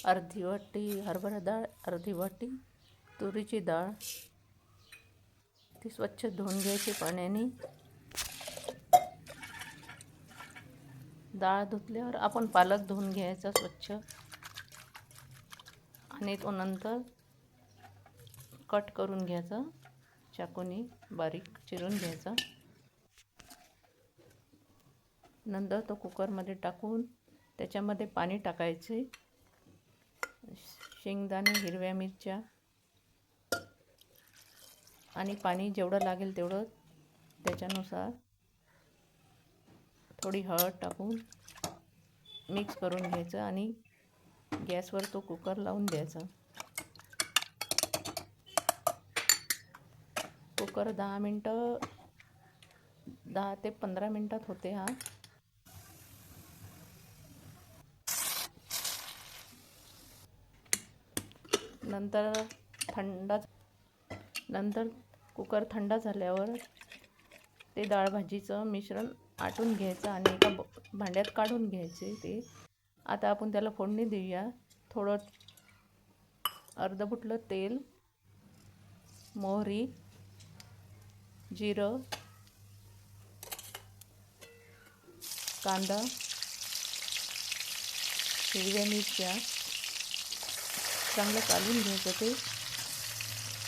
अर्धी वाटी हरभरा डाळ, अर्धी वाटी तुरीची डाळ. ती स्वच्छ धुवून घ्यायची पाण्याने. डाळ धुतल्यावर आपण पालक धुवून घ्यायचा स्वच्छ आणि तो नंतर कट करून घ्यायचा, चाकूने बारीक चिरून घ्यायचा. नंतर तो कुकरमध्ये टाकून त्याच्यामध्ये पाणी टाकायचे. शेंगदाणे, हिरव्या मिरच्या आणि पाणी जेवढं लागेल तेवढं त्याच्यानुसार थोडी हळद टाकून मिक्स करून घ्यायचं आणि गॅसवर तो कुकर लावून द्यायचा. कुकर 10 ते 15 मिनटात होते हा. नंतर कुकर थंड झाल्यावर ते डाळ भाजीचं मिश्रण आटून घ्यायचं आणि एका भांड्यात काढून घ्यायचे ते. आता आपण त्याला फोडणी देऊया. थोडं अर्ध बुटलं तेल, मोहरी, जिरं, कांदा, हिरव्या मिरच्या चांगलं काढून घ्यायचं ते,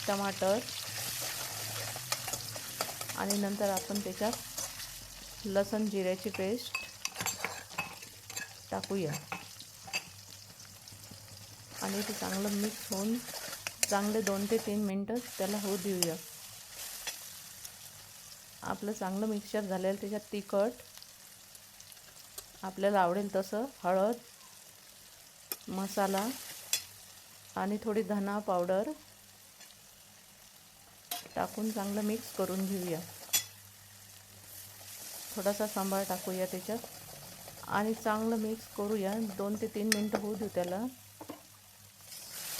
टमाटर आणि नंतर आपण त्याच्यात लसूण जिऱ्याची पेस्ट टाकूया आणि ते चांगलं मिक्स होऊन चांगले 2 ते 3 मिनटं त्याला होऊ देऊया. आपलं चांगलं मिक्सचर झालेलं त्याच्यात तिखट आपल्याला आवडेल तसं, हळद, मसाला आणि थोडी धना पावडर टाकून चांगलं मिक्स करून घेऊया. थोडासा सांबार टाकूया त्याच्यात आणि चांगलं मिक्स करूया. 2 ते 3 मिनटं होऊ देऊ त्याला.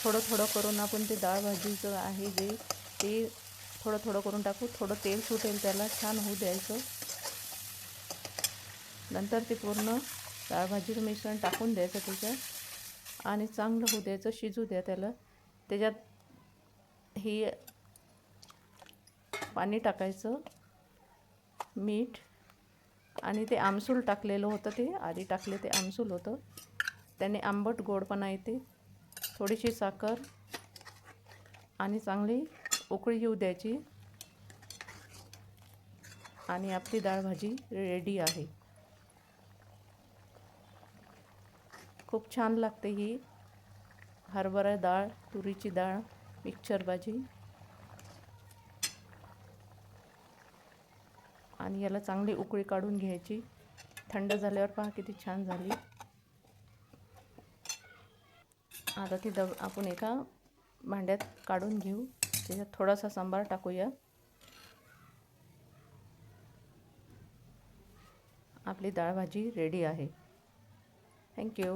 थोडं थोडं करून आपण ते डाळ भाजीचं आहे जे ते थोडं थोडं करून टाकू. थोडं तेल सुटेल त्याला, छान होऊ द्यायचं. नंतर ते पूर्ण डाळ भाजीचं मिश्रण टाकून द्यायचं त्याच्यात आणि चांगलं होऊ द्यायचं, शिजू द्या त्याला. त्याच्यात ही पाणी टाकायचं, मीठ आणि ते आमसूल टाकलेलं होतं, ते आधी टाकले ते आमसूल होतं, त्याने आंबट गोडपणा येते. थोडीशी साखर आणि चांगली उकळी येऊ द्यायची आणि आपली डाळ भाजी रेडी आहे. खूप छान लागते ही हरभरा डाळ, तुरीची डाळ मिक्सर भाजी. आणि याला चांगली उकळी काढून घ्यायची. थंड झाल्यावर पहा किती छान झाली. आता ती आपण एका भांड्यात काढून घेऊ. त्याच्यात थोडासा सांबार टाकूया. आपली डाळ भाजी रेडी आहे. थँक्यू.